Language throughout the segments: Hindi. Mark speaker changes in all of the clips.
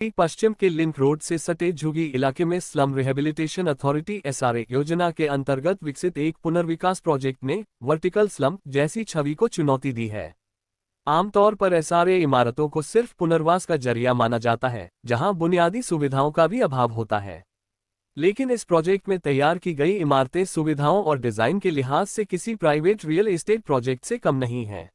Speaker 1: पश्चिम के लिंक रोड से सटे झुगी इलाके में स्लम रिहेबिलिटेशन अथॉरिटी एसआरए योजना के अंतर्गत विकसित एक पुनर्विकास प्रोजेक्ट ने वर्टिकल स्लम जैसी छवि को चुनौती दी है। आमतौर पर एसआरए इमारतों को सिर्फ पुनर्वास का जरिया माना जाता है, जहां बुनियादी सुविधाओं का भी अभाव होता है। लेकिन इस प्रोजेक्ट में तैयार की गई इमारतें सुविधाओं और डिजाइन के लिहाज से किसी प्राइवेट रियल एस्टेट प्रोजेक्ट से कम नहीं है।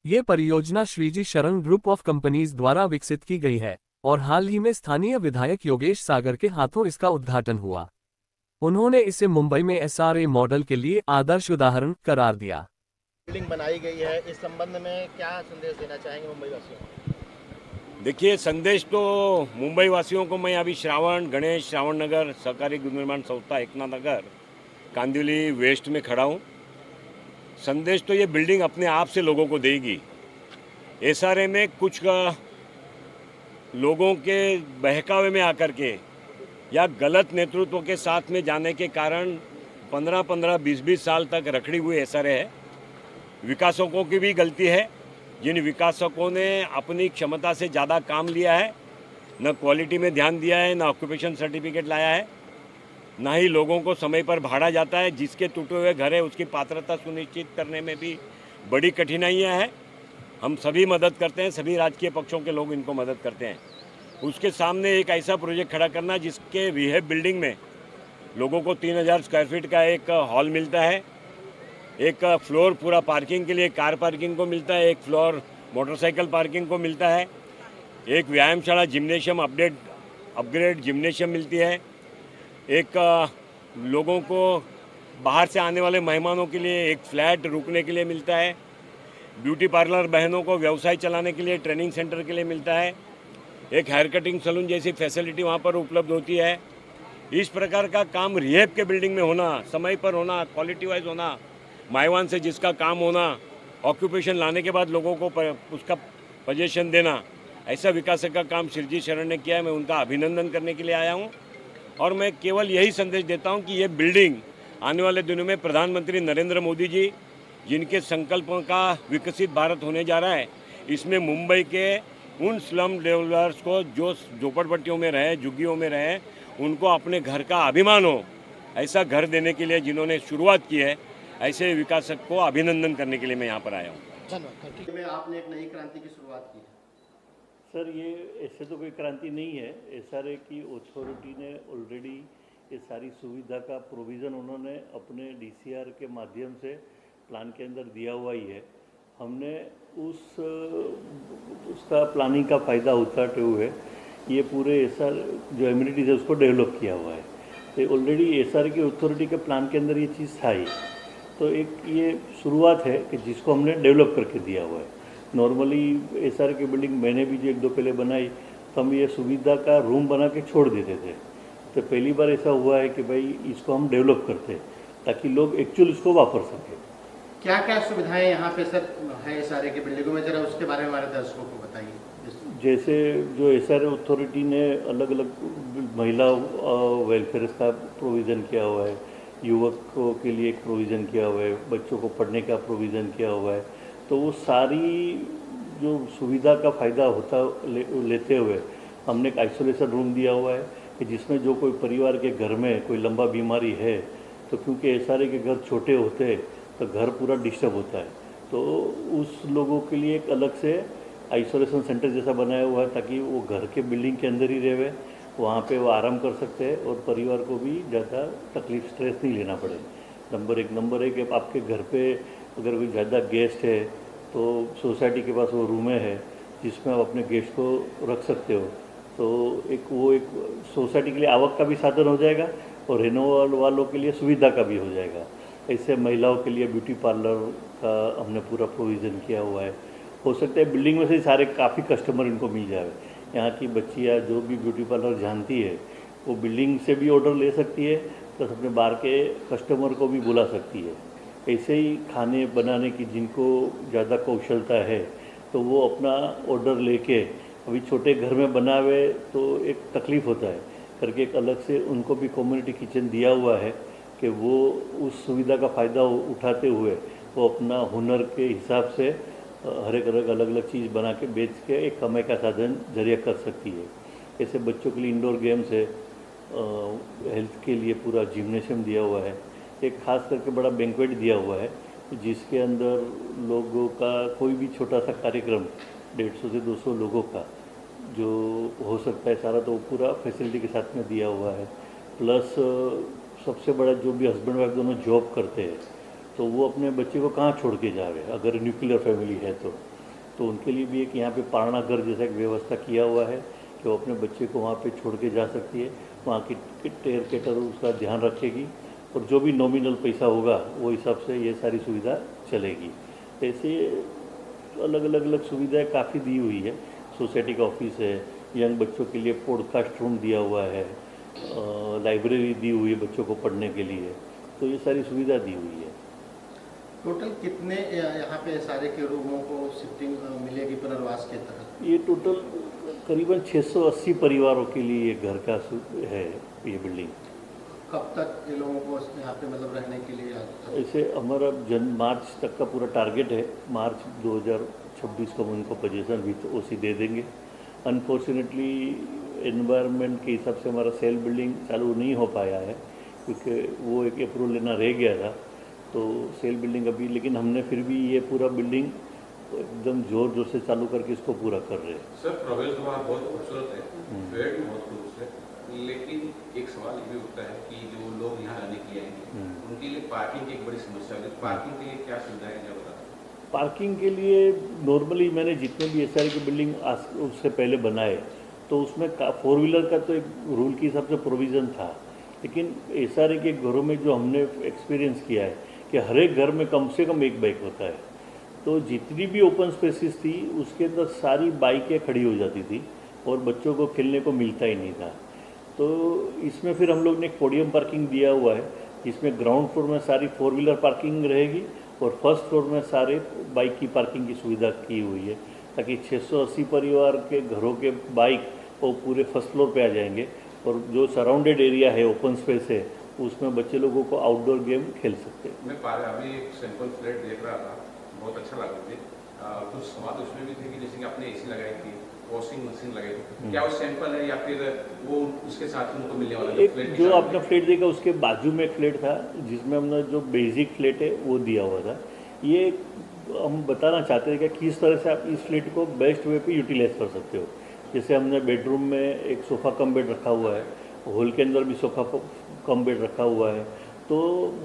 Speaker 1: ये परियोजना श्रीजी शरण ग्रुप ऑफ कंपनीज द्वारा विकसित की गई है और हाल ही में स्थानीय विधायक योगेश सागर के हाथों इसका उद्घाटन हुआ। उन्होंने इसे मुंबई में एसआरए मॉडल के लिए आदर्श उदाहरण करार दिया।
Speaker 2: बिल्डिंग बनाई गई है, इस संबंध में क्या संदेश देना चाहेंगे मुंबई वासियों को?
Speaker 3: देखिए, संदेश तो मुंबई वासियों को मैं अभी गणेश श्रावण नगर सहकारी गृह निर्माण संस्था एकनाथ नगर कांदिवली वेस्ट में खड़ा हूँ। संदेश तो ये बिल्डिंग अपने आप से लोगों को देगी। एसआरए में कुछ लोगों के बहकावे में आकर के या गलत नेतृत्व के साथ में जाने के कारण 15-15, 20-20 साल तक रखड़ी हुई एसआरए है। विकासकों की भी गलती है, जिन विकासकों ने अपनी क्षमता से ज़्यादा काम लिया है, न क्वालिटी में ध्यान दिया है, न ऑक्यूपेशन सर्टिफिकेट लाया है, ना ही लोगों को समय पर भाड़ा जाता है। जिसके टूटे हुए घर है उसकी पात्रता सुनिश्चित करने में भी बड़ी कठिनाइयां हैं। हम सभी मदद करते हैं, सभी राजकीय पक्षों के लोग इनको मदद करते हैं। उसके सामने एक ऐसा प्रोजेक्ट खड़ा करना जिसके रिहेब बिल्डिंग में लोगों को 3000 स्क्वायर फीट का एक हॉल मिलता है, एक फ्लोर पूरा पार्किंग के लिए कार पार्किंग को मिलता है, एक फ्लोर मोटरसाइकिल पार्किंग को मिलता है, एक व्यायामशाला जिम्नेशियम अपग्रेड जिम्नेशियम मिलती है, एक लोगों को बाहर से आने वाले मेहमानों के लिए एक फ्लैट रुकने के लिए मिलता है, ब्यूटी पार्लर बहनों को व्यवसाय चलाने के लिए ट्रेनिंग सेंटर के लिए मिलता है, एक हेयर कटिंग सैलून जैसी फैसिलिटी वहाँ पर उपलब्ध होती है। इस प्रकार का काम रिहेब के बिल्डिंग में होना, समय पर होना, क्वालिटी वाइज होना, माइवान से जिसका काम होना, ऑक्यूपेशन लाने के बाद लोगों को उसका पोजीशन देना, ऐसा विकासक का काम श्रीजी शरण ने किया है। मैं उनका अभिनंदन करने के लिए आया हूँ और मैं केवल यही संदेश देता हूँ कि ये बिल्डिंग आने वाले दिनों में प्रधानमंत्री नरेंद्र मोदी जी जिनके संकल्पों का विकसित भारत होने जा रहा है, इसमें मुंबई के उन स्लम डेवलपर्स को जो झोपड़पट्टियों में रहे, झुग्गियों में रहे, उनको अपने घर का अभिमान हो, ऐसा घर देने के लिए जिन्होंने शुरुआत की है, ऐसे विकासक को अभिनंदन करने के लिए मैं यहाँ पर आया हूँ।
Speaker 2: धन्यवाद। में आपने एक नई क्रांति की शुरुआत की है।
Speaker 4: सर, ये ऐसे तो कोई क्रांति नहीं है। एसआरए की अथॉरिटी ने ऑलरेडी ये सारी सुविधा का प्रोविज़न उन्होंने अपने डीसीआर के माध्यम से प्लान के अंदर दिया हुआ ही है। हमने उसका प्लानिंग का फ़ायदा उठाते हुए ये पूरे एसआर जो एमिनिटीज़ है उसको डेवलप किया हुआ है। तो ऑलरेडी एसआर की अथॉरिटी के प्लान के अंदर ये चीज़ था ही, तो एक ये शुरुआत है कि जिसको हमने डेवलप करके दिया हुआ है। नॉर्मली एसआर की बिल्डिंग मैंने भी जो 1-2 पहले बनाई तो हम ये सुविधा का रूम बना के छोड़ देते थे। तो पहली बार ऐसा हुआ है कि भाई इसको हम डेवलप करते हैं ताकि लोग एक्चुअल इसको वापर सकें।
Speaker 2: क्या क्या सुविधाएं यहाँ पे सर है एसआरए की बिल्डिंगों में, जरा उसके बारे में हमारे दर्शकों को बताइए।
Speaker 4: जैसे जो एसआरए अथॉरिटी ने अलग अलग महिला वेलफेयर का प्रोविज़न किया हुआ है, युवकों के लिए एक प्रोविज़न किया हुआ है, बच्चों को पढ़ने का प्रोविज़न किया हुआ है। तो वो सारी जो सुविधा का फ़ायदा लेते हुए हमने एक आइसोलेशन रूम दिया हुआ है कि जिसमें जो कोई परिवार के घर में कोई लंबा बीमारी है, तो क्योंकि एसआरए के घर छोटे होते हैं तो घर पूरा डिस्टर्ब होता है, तो उस लोगों के लिए एक अलग से आइसोलेशन सेंटर जैसा बनाया हुआ है ताकि वो घर के बिल्डिंग के अंदर ही रहे, वहाँ पे वो आराम कर सकते हैं और परिवार को भी ज़्यादा तकलीफ स्ट्रेस नहीं लेना पड़े। नंबर एक कि आपके घर पे अगर कोई ज़्यादा गेस्ट है तो सोसाइटी के पास वो रूमें है जिसमें आप अपने गेस्ट को रख सकते हो, तो एक सोसाइटी के लिए आवक का भी साधन हो जाएगा और रहने वालों के लिए सुविधा का भी हो जाएगा। ऐसे महिलाओं के लिए ब्यूटी पार्लर का हमने पूरा प्रोविज़न किया हुआ है। हो सकता है बिल्डिंग में से सारे काफ़ी कस्टमर इनको मिल जाए। यहाँ की बच्चियाँ जो भी ब्यूटी पार्लर जानती है वो बिल्डिंग से भी ऑर्डर ले सकती है, प्लस अपने बाहर के कस्टमर को भी बुला सकती है। ऐसे ही खाने बनाने की जिनको ज़्यादा कौशलता है तो वो अपना ऑर्डर लेके, अभी छोटे घर में बनावे तो एक तकलीफ़ होता है करके एक अलग से उनको भी कम्युनिटी किचन दिया हुआ है कि वो उस सुविधा का फ़ायदा उठाते हुए वो अपना हुनर के हिसाब से हर एक अलग अलग चीज़ बना के बेच के एक कमाई का साधन जरिया कर सकती है। ऐसे बच्चों के लिए इंडोर गेम्स है, हेल्थ के लिए पूरा जिम्नेशियम दिया हुआ है, एक खास करके बड़ा बैंक्वेट दिया हुआ है जिसके अंदर लोगों का कोई भी छोटा सा कार्यक्रम 150 से 200 लोगों का जो हो सकता है सारा, तो पूरा फैसिलिटी के साथ में दिया हुआ है। प्लस सबसे बड़ा, जो भी हस्बैंड वाइफ दोनों जॉब करते हैं तो वो अपने बच्चे को कहाँ छोड़ के जावे, अगर न्यूक्लियर फैमिली है तो उनके लिए भी एक यहाँ पे पालना घर जैसा एक व्यवस्था किया हुआ है कि वो अपने बच्चे को वहाँ पे छोड़ के जा सकती है। वहाँ की टेयर केटर उसका ध्यान रखेगी और जो भी नॉमिनल पैसा होगा वो हिसाब से ये सारी सुविधा चलेगी। ऐसे अलग अलग सुविधाएं काफ़ी दी हुई है। सोसाइटी का ऑफिस है, यंग बच्चों के लिए पॉडकास्ट रूम दिया हुआ है, लाइब्रेरी दी हुई है बच्चों को पढ़ने के लिए, तो ये सारी सुविधा दी हुई है।
Speaker 2: टोटल कितने यहाँ पे सारे के रूमों को शिफ्टिंग मिलेगी पुनर्वास के तहत?
Speaker 4: ये टोटल करीबन 680 परिवारों के लिए ये घर का है ये बिल्डिंग।
Speaker 2: कब तक ये लोगों को यहाँ पे मतलब रहने के लिए?
Speaker 4: ऐसे हमारा मार्च तक का पूरा टारगेट है। मार्च 2026 को हम उनको पोजीशन भी तो ओसी दे देंगे। अनफॉर्चुनेटली एनवायरनमेंट के हिसाब से हमारा सेल बिल्डिंग चालू नहीं हो पाया है क्योंकि वो एक अप्रूवल लेना रह गया था, तो सेल बिल्डिंग अभी, लेकिन हमने फिर भी ये पूरा बिल्डिंग एकदम जोर जोर से चालू करके इसको पूरा कर रहे हैं।
Speaker 5: सर प्रवेश द्वार बहुत खूबसूरत है, पेड़ भी बहुत खूबसूरत है, लेकिन एक सवाल ये भी उठता है कि जो लोग यहाँ रहने के लिए आएंगे उनके लिए पार्किंग की एक बड़ी समस्या है। पार्किंग के लिए क्या सुविधाएं हैं बता?
Speaker 4: पार्किंग के लिए नॉर्मली मैंने जितने भी एसआरए की बिल्डिंग उससे पहले बनाए तो उसमें 4 व्हीलर का तो एक रूल के हिसाब से प्रोविज़न था, लेकिन एसआरए के घरों में जो हमने एक्सपीरियंस किया है कि हर एक घर में कम से कम एक बाइक होता है, तो जितनी भी ओपन स्पेसिस थी उसके अंदर सारी बाइकें खड़ी हो जाती थी और बच्चों को खेलने को मिलता ही नहीं था। तो इसमें फिर हम लोग ने एक पोडियम पार्किंग दिया हुआ है जिसमें ग्राउंड फ्लोर में सारी 4 व्हीलर पार्किंग रहेगी और फर्स्ट फ्लोर में सारे बाइक की पार्किंग की सुविधा की हुई है, ताकि 680 परिवार के घरों के बाइक वो पूरे फर्स्ट फ्लोर पे आ जाएंगे और जो सराउंडेड एरिया है, ओपन स्पेस है, उसमें बच्चे लोगों को आउटडोर गेम खेल सकते हैं।
Speaker 5: मैं अभी एक सैंपल फ्लैट देख रहा था, बहुत अच्छा लगा मुझे। कुछ सवाल उसमें भी थे कि जैसे कि आपने एसी लगाई थी, वॉशिंग मशीन लगाई थी, क्या वो सैंपल है या फिर वो उसके साथ उनको मिलने वाला
Speaker 4: एक जो आपने फ्लैट देखा उसके बाजू में एक फ्लैट था जिसमें हमने जो बेसिक फ्लैट है वो दिया हुआ था। ये हम बताना चाहते हैं कि किस तरह से आप इस फ्लैट को बेस्ट वे पे यूटिलाइज कर सकते हो। जैसे हमने बेडरूम में एक सोफ़ा कम बेड रखा हुआ है, हॉल के अंदर भी सोफ़ा कम बेड रखा हुआ है, तो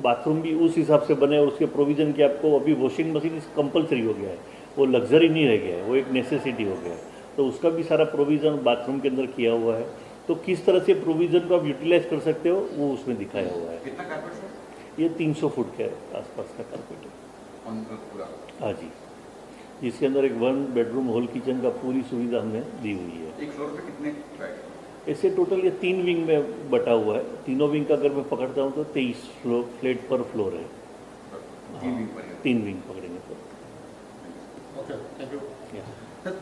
Speaker 4: बाथरूम भी उस हिसाब से बने और उसके प्रोविज़न की आपको अभी वॉशिंग मशीन कंपलसरी हो गया है, वो लग्जरी नहीं रह गया है, वो एक नेसेसिटी हो गया है, तो उसका भी सारा प्रोविज़न बाथरूम के अंदर किया हुआ है। तो किस तरह से प्रोविज़न को आप यूटिलाइज कर सकते हो वो उसमें दिखाया हुआ है।
Speaker 5: कितना कारपेट है?
Speaker 4: ये 300 फुट के आसपास का कारपेट है।
Speaker 5: पूरा?
Speaker 4: हाँ जी, जिसके अंदर एक 1 बेडरूम हॉल किचन का पूरी सुविधा हमने दी हुई है।
Speaker 5: एक फ्लोर पे कितने फ्लैट?
Speaker 4: ऐसे टोटल ये 3 विंग में बटा हुआ है। तीनों विंग का अगर मैं पकड़ता हूँ तो 23 फ्लैट पर फ्लोर है। 3 विंग पकड़ेंगे तो।
Speaker 2: Okay, thank you.
Speaker 4: Yeah.
Speaker 2: Sir